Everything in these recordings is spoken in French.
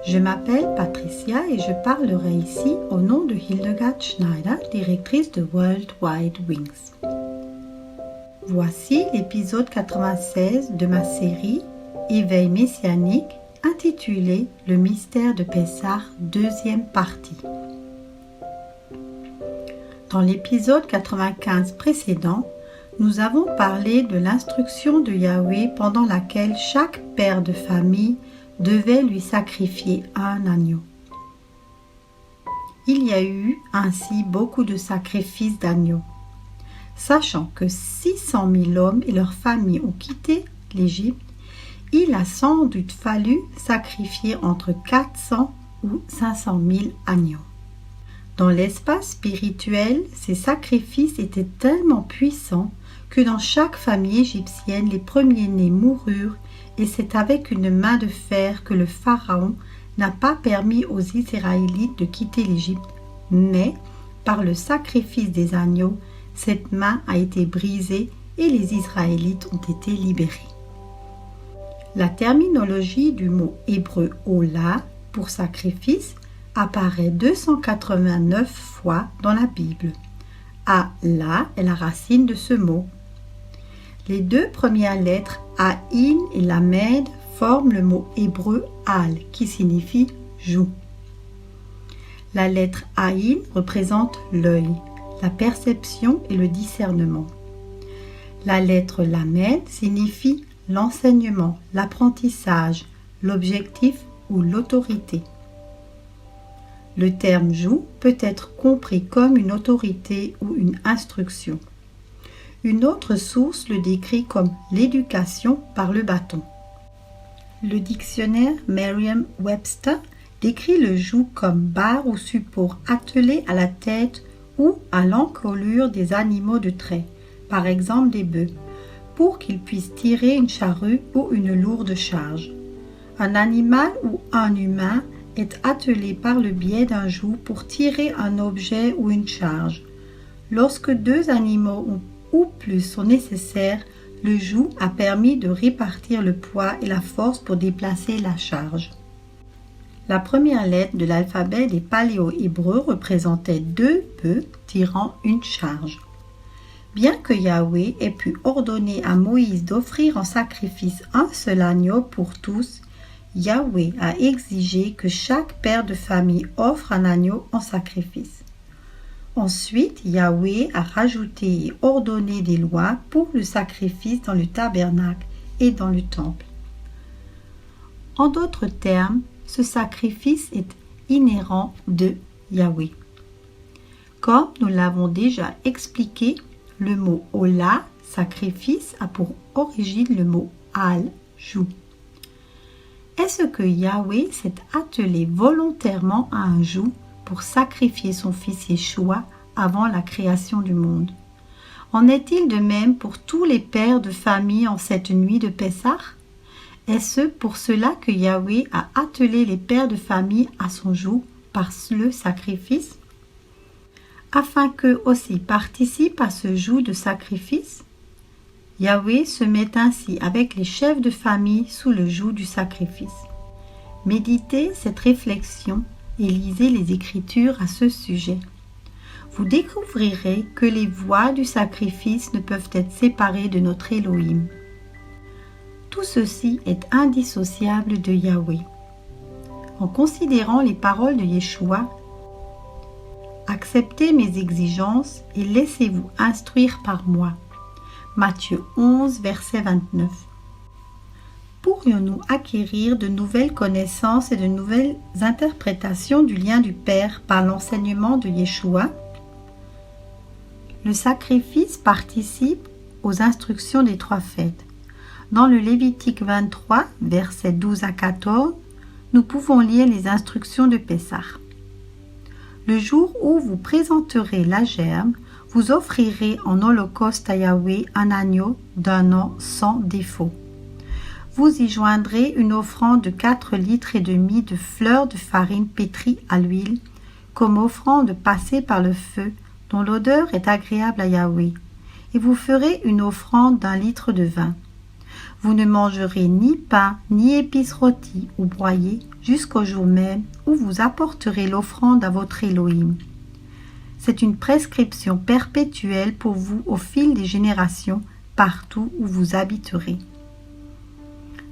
Je m'appelle Patricia et je parlerai ici au nom de Hildegard Schneider, directrice de World Wide Wings. Voici l'épisode 96 de ma série Éveil messianique intitulé Le mystère de Pessah, deuxième partie. Dans l'épisode 95 précédent, nous avons parlé de l'instruction de Yahweh pendant laquelle chaque père de famille devait lui sacrifier un agneau. Il y a eu ainsi beaucoup de sacrifices d'agneaux. Sachant que 600 000 hommes et leurs familles ont quitté l'Égypte, il a sans doute fallu sacrifier entre 400 ou 500 000 agneaux. Dans l'espace spirituel, ces sacrifices étaient tellement puissants que dans chaque famille égyptienne, les premiers-nés moururent et c'est avec une main de fer que le pharaon n'a pas permis aux Israélites de quitter l'Égypte, mais par le sacrifice des agneaux, cette main a été brisée et les Israélites ont été libérés. La terminologie du mot hébreu « Ola » pour sacrifice apparaît 289 fois dans la Bible. Allah est la racine de ce mot. Les deux premières lettres Aïn et Lamed forment le mot hébreu Al qui signifie joue. La lettre Aïn représente l'œil, la perception et le discernement. La lettre Lamed signifie l'enseignement, l'apprentissage, l'objectif ou l'autorité. Le terme joue peut être compris comme une autorité ou une instruction. Une autre source le décrit comme l'éducation par le bâton. Le dictionnaire Merriam-Webster décrit le joug comme barre ou support attelé à la tête ou à l'encolure des animaux de trait, par exemple des bœufs, pour qu'ils puissent tirer une charrue ou une lourde charge. Un animal ou un humain est attelé par le biais d'un joug pour tirer un objet ou une charge. Lorsque deux animaux ou plus sont nécessaires, le joug a permis de répartir le poids et la force pour déplacer la charge. La première lettre de l'alphabet des paléo-hébreux représentait deux bœufs tirant une charge. Bien que Yahweh ait pu ordonner à Moïse d'offrir en sacrifice un seul agneau pour tous, Yahweh a exigé que chaque père de famille offre un agneau en sacrifice. Ensuite, Yahweh a rajouté et ordonné des lois pour le sacrifice dans le tabernacle et dans le temple. En d'autres termes, ce sacrifice est inhérent de Yahweh. Comme nous l'avons déjà expliqué, le mot « Ola » sacrifice a pour origine le mot « Al » joug. Est-ce que Yahweh s'est attelé volontairement à un joug pour sacrifier son fils Yeshua avant la création du monde? En est-il de même pour tous les pères de famille en cette nuit de Pessah? Est-ce pour cela que Yahweh a attelé les pères de famille à son joug par le sacrifice? Afin qu'eux aussi participent à ce joug de sacrifice? Yahweh se met ainsi avec les chefs de famille sous le joug du sacrifice. Méditez cette réflexion et lisez les Écritures à ce sujet. Vous découvrirez que les voies du sacrifice ne peuvent être séparées de notre Elohim. Tout ceci est indissociable de Yahweh. En considérant les paroles de Yeshua, acceptez mes exigences et laissez-vous instruire par moi. Matthieu 11, verset 29. Pourrions-nous acquérir de nouvelles connaissances et de nouvelles interprétations du lien du Père par l'enseignement de Yeshua? Le sacrifice participe aux instructions des trois fêtes. Dans le Lévitique 23, versets 12 à 14, nous pouvons lire les instructions de Pessah. Le jour où vous présenterez la gerbe, vous offrirez en holocauste à Yahweh un agneau d'un an sans défaut. Vous y joindrez une offrande de 4 litres et demi de fleurs de farine pétrie à l'huile, comme offrande passée par le feu, dont l'odeur est agréable à Yahweh. Et vous ferez une offrande d'1 litre de vin. Vous ne mangerez ni pain, ni épices rôties ou broyées jusqu'au jour même où vous apporterez l'offrande à votre Elohim. C'est une prescription perpétuelle pour vous au fil des générations, partout où vous habiterez.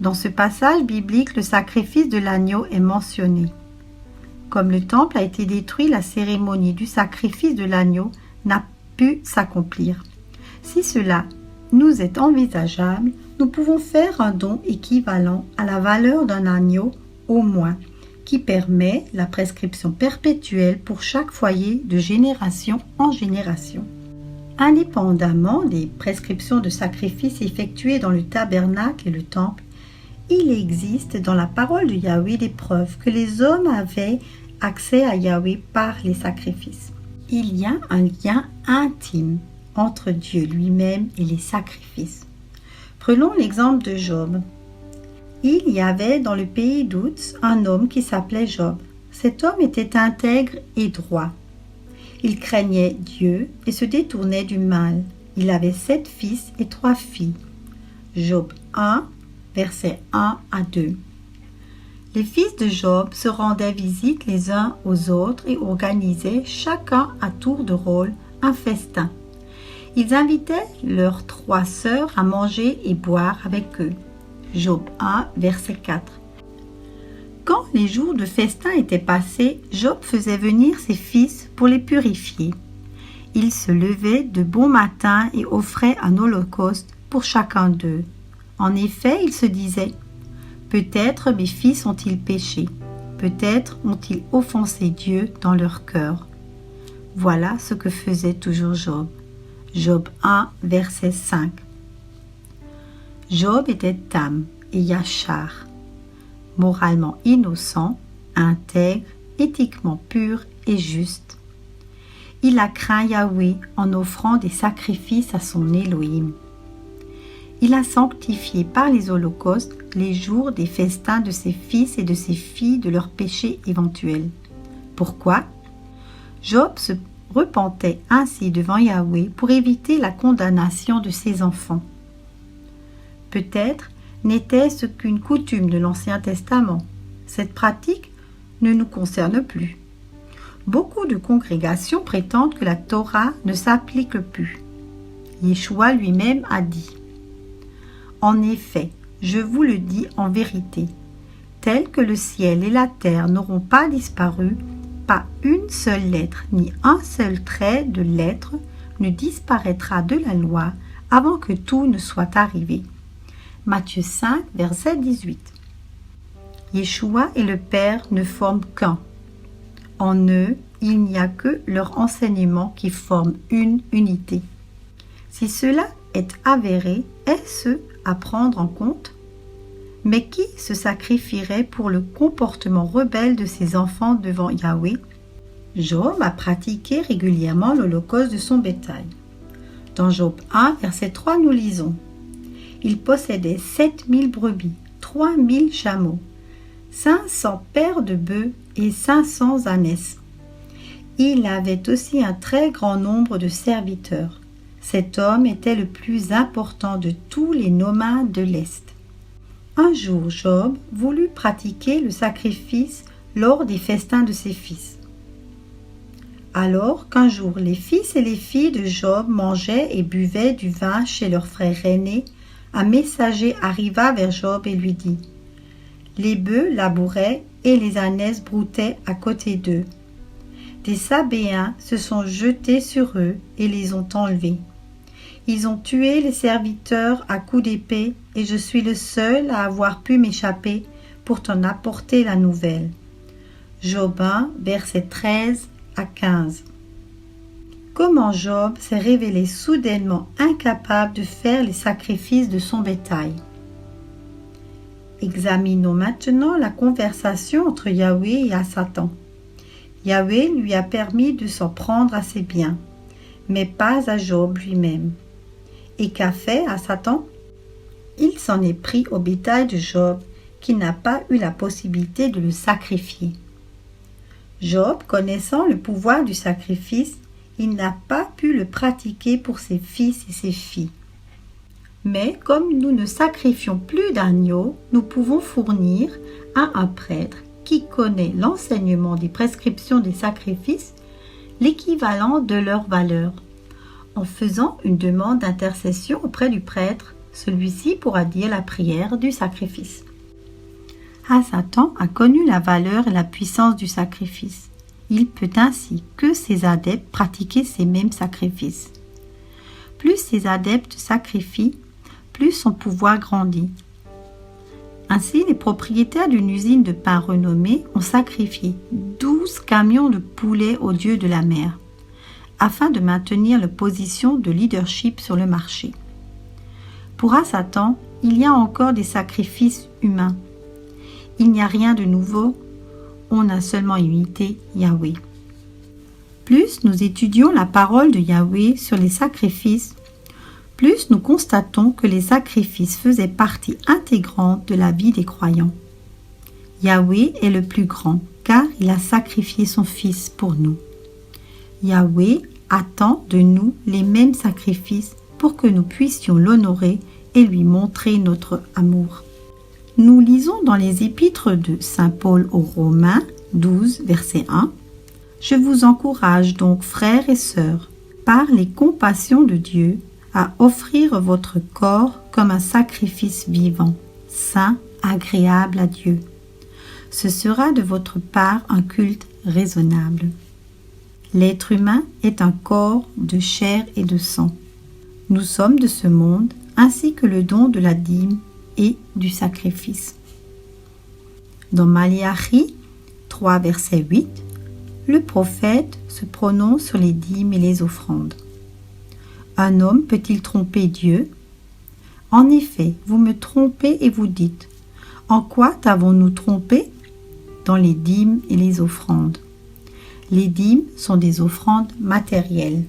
Dans ce passage biblique, le sacrifice de l'agneau est mentionné. Comme le temple a été détruit, la cérémonie du sacrifice de l'agneau n'a pu s'accomplir. Si cela nous est envisageable, nous pouvons faire un don équivalent à la valeur d'un agneau au moins, qui permet la prescription perpétuelle pour chaque foyer de génération en génération. Indépendamment des prescriptions de sacrifices effectuées dans le tabernacle et le temple, il existe dans la parole de Yahweh des preuves que les hommes avaient accès à Yahweh par les sacrifices. Il y a un lien intime entre Dieu lui-même et les sacrifices. Prenons l'exemple de Job. Il y avait dans le pays d'Ouz un homme qui s'appelait Job. Cet homme était intègre et droit. Il craignait Dieu et se détournait du mal. Il avait 7 fils et 3 filles. Job 1, versets 1 à 2. Les fils de Job se rendaient visite les uns aux autres et organisaient chacun à tour de rôle un festin. Ils invitaient leurs 3 sœurs à manger et boire avec eux. Job 1, verset 4. Quand les jours de festin étaient passés, Job faisait venir ses fils pour les purifier. Il se levait de bon matin et offrait un holocauste pour chacun d'eux. En effet, il se disait « Peut-être mes fils ont-ils péché, peut-être ont-ils offensé Dieu dans leur cœur. » Voilà ce que faisait toujours Job. Job 1, verset 5. Job était Tam et Yachar, moralement innocent, intègre, éthiquement pur et juste. Il a craint Yahweh en offrant des sacrifices à son Elohim. Il a sanctifié par les holocaustes les jours des festins de ses fils et de ses filles de leurs péchés éventuels. Pourquoi ? Job se repentait ainsi devant Yahweh pour éviter la condamnation de ses enfants. Peut-être n'était-ce qu'une coutume de l'Ancien Testament. Cette pratique ne nous concerne plus. Beaucoup de congrégations prétendent que la Torah ne s'applique plus. Yeshua lui-même a dit « En effet, je vous le dis en vérité, tel que le ciel et la terre n'auront pas disparu, pas une seule lettre ni un seul trait de lettre ne disparaîtra de la loi avant que tout ne soit arrivé. » Matthieu 5, verset 18. Yeshua et le Père ne forment qu'un. En eux, il n'y a que leur enseignement qui forme une unité. Si cela est avéré, est-ce à prendre en compte ? Mais qui se sacrifierait pour le comportement rebelle de ses enfants devant Yahweh ? Job a pratiqué régulièrement l'holocauste de son bétail. Dans Job 1, verset 3, nous lisons « Il possédait 7000 brebis, 3000 chameaux, 500 paires de bœufs et 500 ânesses. Il avait aussi un très grand nombre de serviteurs. Cet homme était le plus important de tous les nomades de l'Est. » Un jour, Job voulut pratiquer le sacrifice lors des festins de ses fils. Alors qu'un jour les fils et les filles de Job mangeaient et buvaient du vin chez leur frère aîné, un messager arriva vers Job et lui dit « Les bœufs labouraient et les ânesses broutaient à côté d'eux. Des Sabéens se sont jetés sur eux et les ont enlevés. Ils ont tué les serviteurs à coups d'épée et je suis le seul à avoir pu m'échapper pour t'en apporter la nouvelle. » Job 1, versets 13 à 15. Comment Job s'est révélé soudainement incapable de faire les sacrifices de son bétail. Examinons maintenant la conversation entre Yahweh et Satan. Yahweh lui a permis de s'en prendre à ses biens, mais pas à Job lui-même. Et qu'a fait Satan ? Il s'en est pris au bétail de Job, qui n'a pas eu la possibilité de le sacrifier. Job, connaissant le pouvoir du sacrifice, il n'a pas pu le pratiquer pour ses fils et ses filles. Mais comme nous ne sacrifions plus d'agneaux, nous pouvons fournir à un prêtre qui connaît l'enseignement des prescriptions des sacrifices l'équivalent de leur valeur. En faisant une demande d'intercession auprès du prêtre, celui-ci pourra dire la prière du sacrifice. Satan a connu la valeur et la puissance du sacrifice. Il peut ainsi que ses adeptes pratiquer ces mêmes sacrifices. Plus ses adeptes sacrifient, plus son pouvoir grandit. Ainsi, les propriétaires d'une usine de pain renommée ont sacrifié 12 camions de poulets au dieu de la mer, afin de maintenir leur position de leadership sur le marché. Pour Satan, il y a encore des sacrifices humains. Il n'y a rien de nouveau, on a seulement imité Yahweh. Plus nous étudions la parole de Yahweh sur les sacrifices, plus nous constatons que les sacrifices faisaient partie intégrante de la vie des croyants. Yahweh est le plus grand, car il a sacrifié son Fils pour nous. Yahweh attend de nous les mêmes sacrifices pour que nous puissions l'honorer et lui montrer notre amour. Nous lisons dans les épîtres de Saint Paul aux Romains 12, verset 1. « Je vous encourage donc, frères et sœurs, par les compassions de Dieu, à offrir votre corps comme un sacrifice vivant, saint, agréable à Dieu. Ce sera de votre part un culte raisonnable. » L'être humain est un corps de chair et de sang. Nous sommes de ce monde, ainsi que le don de la dîme et du sacrifice. Dans Malachi 3, verset 8, le prophète se prononce sur les dîmes et les offrandes. Un homme peut-il tromper Dieu? En effet, vous me trompez et vous dites, en quoi t'avons-nous trompé? Dans les dîmes et les offrandes. Les dîmes sont des offrandes matérielles.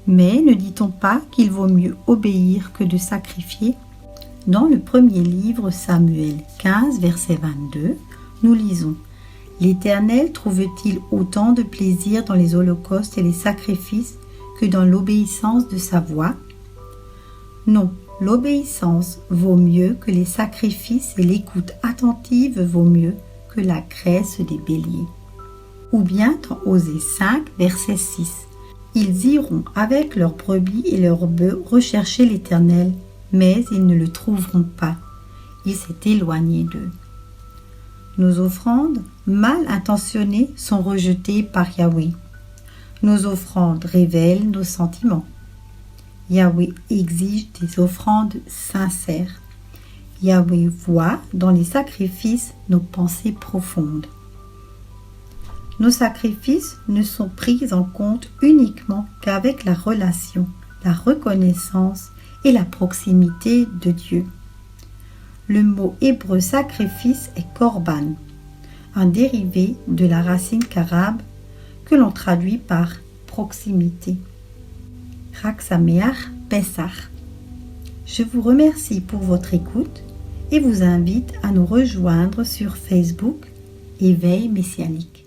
Mais ne dit-on pas qu'il vaut mieux obéir que de sacrifier? Dans le premier livre Samuel 15, verset 22, nous lisons « L'Éternel trouve-t-il autant de plaisir dans les holocaustes et les sacrifices que dans l'obéissance de sa voix? Non, l'obéissance vaut mieux que les sacrifices et l'écoute attentive vaut mieux que la graisse des béliers. » Ou bien dans Osée 5, verset 6, « Ils iront avec leurs brebis et leurs bœufs rechercher l'Éternel, mais ils ne le trouveront pas. Il s'est éloigné d'eux. » Nos offrandes mal intentionnées sont rejetées par Yahweh. Nos offrandes révèlent nos sentiments. Yahweh exige des offrandes sincères. Yahweh voit dans les sacrifices nos pensées profondes. Nos sacrifices ne sont pris en compte uniquement qu'avec la relation, la reconnaissance et la proximité de Dieu. Le mot hébreu sacrifice est korban, un dérivé de la racine arabe que l'on traduit par proximité. Chag Sameach Pesach. Je vous remercie pour votre écoute et vous invite à nous rejoindre sur Facebook Éveil Messianique.